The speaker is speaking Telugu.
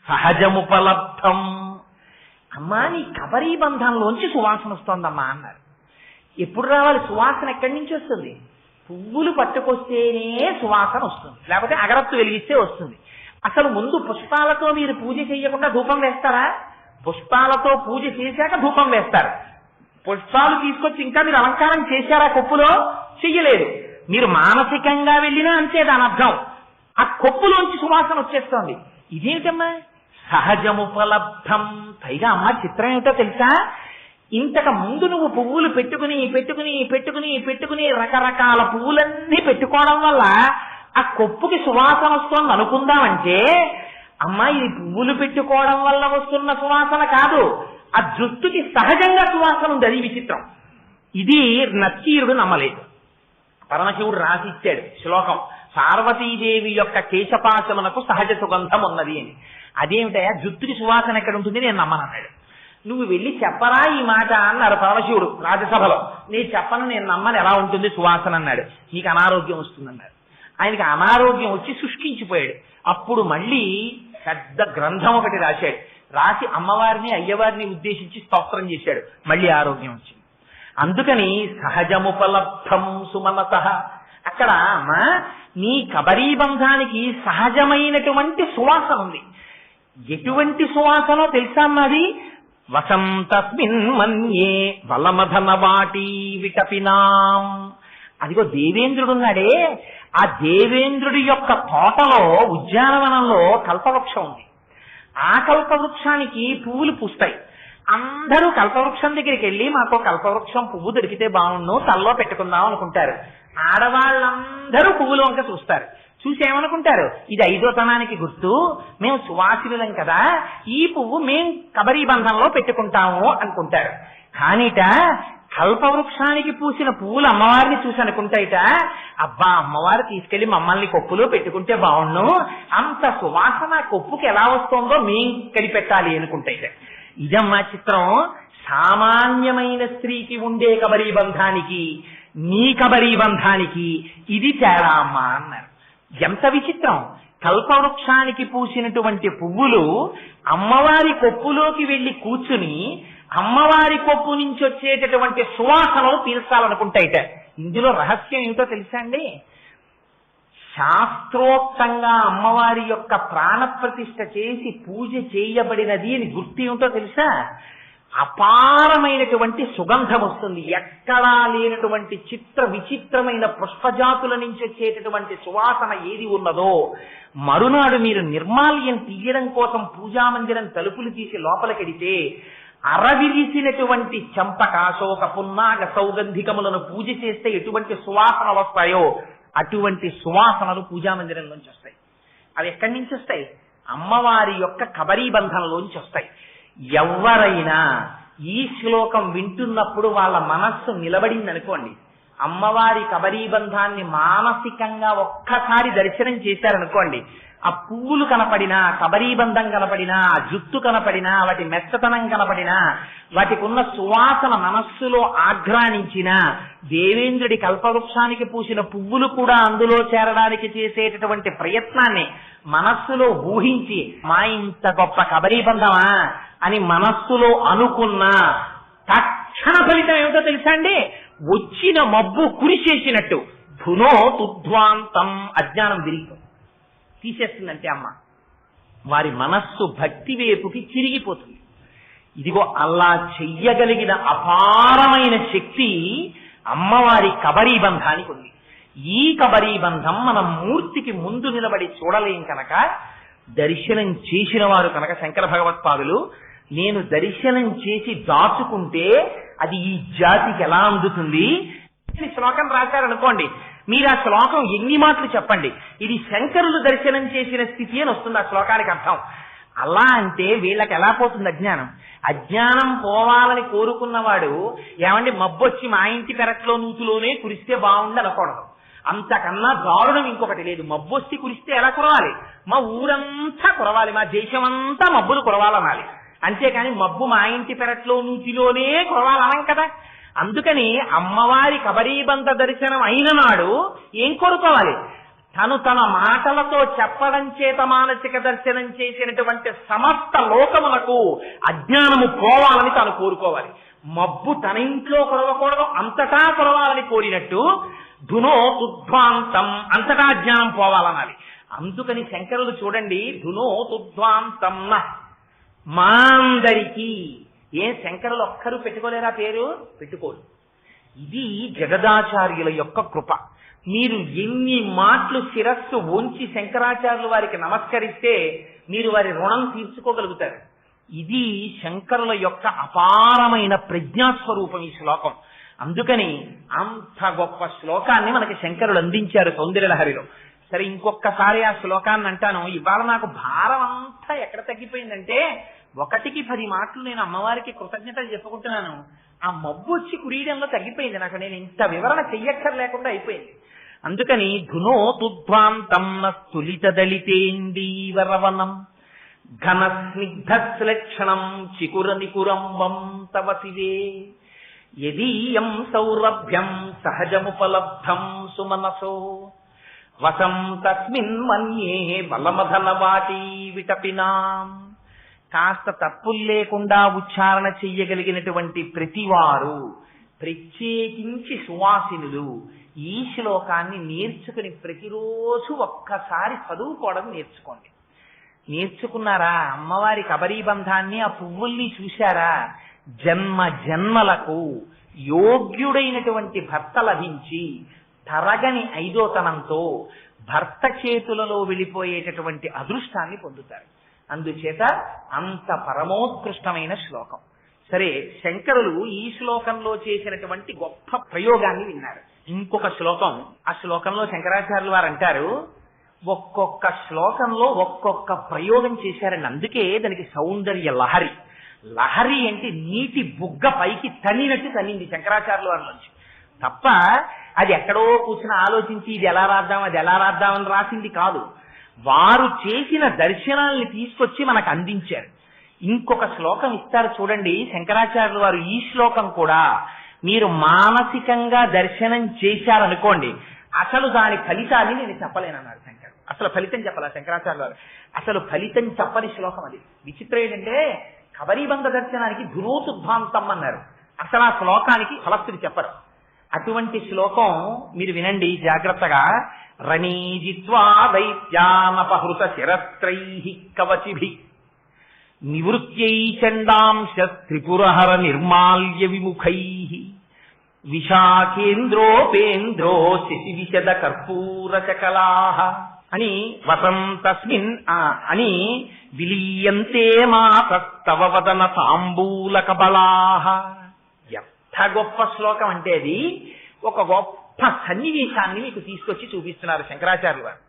సహజముపలబ్ధం. అమ్మా నీ కబరీ బంధంలోంచి సువాసన వస్తోందమ్మా అన్నారు. ఎప్పుడు రావాలి సువాసన? ఎక్కడి నుంచి వస్తుంది? పువ్వులు పట్టుకొస్తేనే సువాసన వస్తుంది, లేకపోతే అగరత్తు వెలిగిస్తే వస్తుంది. అసలు ముందు పుష్పాలతో మీరు పూజ చేయకుండా ధూపం వేస్తారా? పుష్పాలతో పూజ చేశాక ధూపం వేస్తారు. పుష్పాలు తీసుకొచ్చి ఇంకా మీరు అలంకారం చేశారా కొప్పులో? చెయ్యలేదు. మీరు మానసికంగా వెళ్ళినా అంతే దాని అర్థం. ఆ కొప్పులోంచి సువాసన వచ్చేస్తోంది. ఇదేమిటమ్మా? సహజముపలబ్ధం. పైగా అమ్మ చిత్రం ఏమిటో తెలుసా? ఇంతకు ముందు నువ్వు పువ్వులు పెట్టుకుని పెట్టుకుని పెట్టుకుని పెట్టుకుని రకరకాల పువ్వులన్నీ పెట్టుకోవడం వల్ల ఆ కొప్పుకి సువాసన వస్తోంది అనుకుందామంటే, అమ్మా ఇది పువ్వులు పెట్టుకోవడం వల్ల వస్తున్న సువాసన కాదు, ఆ జుట్టుకి సహజంగా సువాసన ఉంది. అది విచిత్రం. ఇది నచ్చీరుడు నమ్మలేదు. పరమశివుడు రాసిచ్చాడు శ్లోకం, పార్వతీదేవి యొక్క కేశపాశమునకు సహజ సుగంధం ఉన్నది అని. అదేమిటయా జుట్టుకి సువాసన ఎక్కడ ఉంటుంది? నేను నమ్మనన్నాడు. నువ్వు వెళ్ళి చెప్పరా ఈ మాట అన్నారు పరమశివుడు రాజ్యసభలో. నేను చెప్పను, నేను నమ్మను, ఎలా ఉంటుంది సువాసన అన్నాడు. నీకు అనారోగ్యం వస్తుందన్నాడు. ఆయనకి అనారోగ్యం వచ్చి శుష్కించిపోయాడు. అప్పుడు మళ్ళీ పెద్ద గ్రంథం ఒకటి రాశాడు. రాసి అమ్మవారిని అయ్యవారిని ఉద్దేశించి స్తోత్రం చేశాడు. మళ్ళీ ఆరోగ్యం వచ్చింది. అందుకని సహజముపలబ్ధం సుమనసః. అక్కడ అమ్మా నీ కబరీ బంధానికి సహజమైనటువంటి సువాసన ఉంది. ఎటువంటి సువాసనో తెలుసా అన్నది? వసంతస్మిన్ మన్యే వలమధన వాటి విటపినాం. అదిగో దేవేంద్రుడున్నాడే, ఆ దేవేంద్రుడి యొక్క తోటలో ఉద్యానవనంలో కల్పవృక్షం ఉంది. ఆ కల్పవృక్షానికి పువ్వులు పూస్తాయి. అందరూ కల్పవృక్షం దగ్గరికి వెళ్ళి మాకు కల్పవృక్షం పువ్వు దొరికితే బాగుండు, తల్లో పెట్టుకుందాం అనుకుంటారు. ఆడవాళ్ళందరూ పువ్వులు వంక చూస్తారు. చూసి ఏమనుకుంటారు? ఇది ఐదోతనానికి గుర్తు, మేము సువాసినులం కదా, ఈ పువ్వు మేం కబరీ బంధంలో పెట్టుకుంటాము అనుకుంటారు. కానీట కల్పవృక్షానికి పూసిన పువ్వులు అమ్మవారిని చూసి అనుకుంటాయిట, అబ్బా అమ్మవారు తీసుకెళ్లి మమ్మల్ని కొప్పులో పెట్టుకుంటే బాగుండు, అంత సువాసన కొప్పుకి ఎలా వస్తుందో మేం కనిపెట్టాలి అనుకుంటాయిట. ఇదమ్మా చిత్రం. సామాన్యమైన స్త్రీకి ఉండే కబరీ బంధానికి నీ కబరీ బంధానికి ఇది తేడా అమ్మా అన్నారు. ఎంత విచిత్రం! కల్పవృక్షానికి పూసినటువంటి పువ్వులు అమ్మవారి కొప్పులోకి వెళ్లి కూర్చుని అమ్మవారి కొప్పు నుంచి వచ్చేటటువంటి సువాసనలు పీల్చాలనుకుంటాయిట. ఇందులో రహస్యం ఏమిటో తెలుసా అండి? శాస్త్రోక్తంగా అమ్మవారి యొక్క ప్రాణప్రతిష్ఠ చేసి పూజ చేయబడినది అని గుర్తు ఏమిటో తెలుసా? అపారమైనటువంటి సుగంధం వస్తుంది. ఎక్కడా లేనటువంటి చిత్ర విచిత్రమైన పుష్పజాతుల నుంచి వచ్చేటటువంటి సువాసన ఏది ఉన్నదో, మరునాడు మీరు నిర్మాల్యం తీయడం కోసం పూజామందిరం తలుపులు తీసి లోపలికెడితే అరవిరిసినటువంటి చంపక, అశోక, పున్నాగ, సౌగంధికములను పూజ చేస్తే ఎటువంటి సువాసన వస్తాయో అటువంటి సువాసనలు పూజామందిరంలోంచి వస్తాయి. అవి ఎక్కడి నుంచి వస్తాయి? అమ్మవారి యొక్క కబరీ బంధంలోంచి వస్తాయి. ఎవరైనా ఈ శ్లోకం వింటున్నప్పుడు వాళ్ళ మనస్సు నిలబడింది అనుకోండి, అమ్మవారి కబరీ బంధాన్ని మానసికంగా ఒక్కసారి దర్శనం చేశారనుకోండి, ఆ పువ్వులు కనపడినా, కబరీ బంధం కనపడినా, ఆ జుట్టు కనపడినా, వాటి మెత్తతనం కనపడినా, వాటికి ఉన్న సువాసన మనస్సులో ఆఘ్రానించినా, దేవేంద్రుడి కల్పవృక్షానికి పూసిన పువ్వులు కూడా అందులో చేరడానికి చేసేటటువంటి ప్రయత్నాన్ని మనస్సులో ఊహించి, మా ఇంత గొప్ప కబరీ బంధమా అని మనస్సులో అనుకున్న తక్షణ ఫలితం ఏమిటో తెలుసా అండి? వచ్చిన మబ్బు కురిసేసినట్టు ధునో తుధ్వాంతం అజ్ఞానం విరిగిపోతుంది, తీసేస్తుందంటే అమ్మ వారి మనస్సు భక్తి వైపుకి తిరిగిపోతుంది. ఇదిగో అలా చెయ్యగలిగిన అపారమైన శక్తి అమ్మవారి కబరీ బంధానికి ఉంది. ఈ కబరీ బంధం మనం మూర్తికి ముందు నిలబడి చూడలేం కనుక, దర్శనం చేసిన వారు కనుక శంకర భగవత్పాదులు, నేను దర్శనం చేసి దాచుకుంటే అది ఈ జాతికి ఎలా అందుతుంది? శ్లోకం రాశారనుకోండి, మీరు ఆ శ్లోకం ఎన్ని మాటలు చెప్పండి, ఇది శంకరులు దర్శనం చేసిన స్థితి అని వస్తుంది ఆ శ్లోకానికి అర్థం. అలా అంటే వీళ్ళకి ఎలా పోతుంది అజ్ఞానం? అజ్ఞానం పోవాలని కోరుకున్నవాడు ఏమండి మబ్బొచ్చి మా ఇంటి పెరట్లో నూతులోనే కురిస్తే బాగుండి అనకూడదు. అంతకన్నా దారుణం ఇంకొకటి లేదు. మబ్బొచ్చి కురిస్తే ఎలా కురవాలి? మా ఊరంతా కురవాలి, మా దేశమంతా మబ్బులు కురవాలనాలి. అంతేకాని మబ్బు మా ఇంటి పెరట్లో నూతిలోనే కురవాలనం కదా. అందుకని అమ్మవారి కబరీబంధ దర్శనం అయిన నాడు ఏం కోరుకోవాలి? తను తన మాటలతో చెప్పడం చేత మానసిక దర్శనం చేసినటువంటి సమస్త లోకములకు అజ్ఞానము పోవాలని తాను కోరుకోవాలి. మబ్బు తన ఇంట్లో కొరవకూడదు, అంతటా కొరవాలని కోరినట్టు ధునో తుధ్వాంతం, అంతటా అజ్ఞానం పోవాలనాలి. అందుకని శంకరులు చూడండి, ధునో తుధ్వాంతం మా అందరికీ. శంకరులు ఒక్కరు పెట్టుకోలేరా పేరు? పెట్టుకోరు. ఇది జగదాచార్యుల యొక్క కృప. మీరు ఎన్ని మాటలు శిరస్సు ఉంచి శంకరాచార్యులు వారికి నమస్కరిస్తే మీరు వారి రుణం తీర్చుకోగలుగుతారు. ఇది శంకరుల యొక్క అపారమైన ప్రజ్ఞాస్వరూపం ఈ శ్లోకం. అందుకని అంత గొప్ప శ్లోకాన్ని మనకి శంకరులు అందించారు సౌందర్యలహరిలో. సరే, ఇంకొకసారి ఆ శ్లోకాన్ని అంటాను. ఇవాళ నాకు భారం అంతా ఎక్కడ తగ్గిపోయిందంటే, 1కి 10 మాటలు నేను అమ్మవారికి కృతజ్ఞతలు చెప్పుకుంటున్నాను. ఆ మబ్బు వచ్చి కురీడంలో తగ్గిపోయింది. నాకు నేను ఇంత వివరణ చెయ్యక్కర్లేకుండా అయిపోయింది. అందుకని ధునో తుధ్వాంతం స్తులిత దళితేందీవరవనం ఘన స్నిగ్ధశ్లక్షణం చికుర నికురంబం తవ శివే యదీయం సౌరభ్యం సహజముపలబ్ధం సుమనసో వసం తస్మిన్ మన్యే బలమధన వాటీ విటపినాం. కాస్త తప్పులు లేకుండా ఉచ్చారణ చెయ్యగలిగినటువంటి ప్రతివారు, ప్రత్యేకించి సువాసినులు, ఈ శ్లోకాన్ని నేర్చుకుని ప్రతిరోజు ఒక్కసారి చదువుకోవడం నేర్చుకోండి. నేర్చుకున్నారా? అమ్మవారి కబరీబంధాన్ని, ఆ పువ్వుల్ని చూశారా? జన్మ జన్మలకు యోగ్యుడైనటువంటి భర్త లభించి తరగని ఐదోతనంతో భర్త చేతులలో వెళ్ళిపోయేటటువంటి అదృష్టాన్ని పొందుతారు. అందుచేత అంత పరమోత్కృష్టమైన శ్లోకం. సరే, శంకరులు ఈ శ్లోకంలో చేసినటువంటి గొప్ప ప్రయోగాన్ని విన్నారు. ఇంకొక శ్లోకం, ఆ శ్లోకంలో శంకరాచార్యులు వారు అంటారు, ఒక్కొక్క శ్లోకంలో ఒక్కొక్క ప్రయోగం చేశారండి. అందుకే దానికి సౌందర్య లహరి. లహరి అంటే నీటి బుగ్గ పైకి తన్నినట్టు తన్నింది శంకరాచార్యుల వారి నుంచి. తప్ప అది ఎక్కడో కూర్చుని ఆలోచించి ఇది ఎలా రాద్దాం అది ఎలా రాద్దామని రాసింది కాదు. వారు చేసిన దర్శనాల్ని తీసుకొచ్చి మనకు అందించారు. ఇంకొక శ్లోకం ఇస్తారు చూడండి శంకరాచార్యులు వారు. ఈ శ్లోకం కూడా మీరు మానసికంగా దర్శనం చేశారనుకోండి, అసలు దాని ఫలితాన్ని నేను చెప్పలేనన్నారు శంకర్. అసలు ఫలితం చెప్పాల శంకరాచార్యులు వారు. అసలు ఫలితం చెప్పని శ్లోకం అది. విచిత్రం ఏంటంటే, కబరీబంధ దర్శనానికి ధునోతుధ్వాంతం అన్నారు, అసలు ఆ శ్లోకానికి ఫలస్తులు చెప్పరు. అటువంటి శ్లోకం మీరు వినండి జాగ్రత్తగా. రణీజిత్వా దైత్యానపహృత శిరస్త్రైః కవచిభి నివృత్యై చండాంశ త్రిపురహర నిర్మాల్య విముఖైః విశాఖేంద్రోపేంద్రో శశివిశద కర్పూర చకలాః అని వసంతస్మిన్ అని విలీయంతే మాతస్తవ వదన తాంబూల కబలాః. ఎంత గొప్ప శ్లోకం అంటే అది ఒక గొప్ప సన్నివేశాన్ని మీకు తీసుకొచ్చి చూపిస్తున్నారు శంకరాచార్యులు వారు.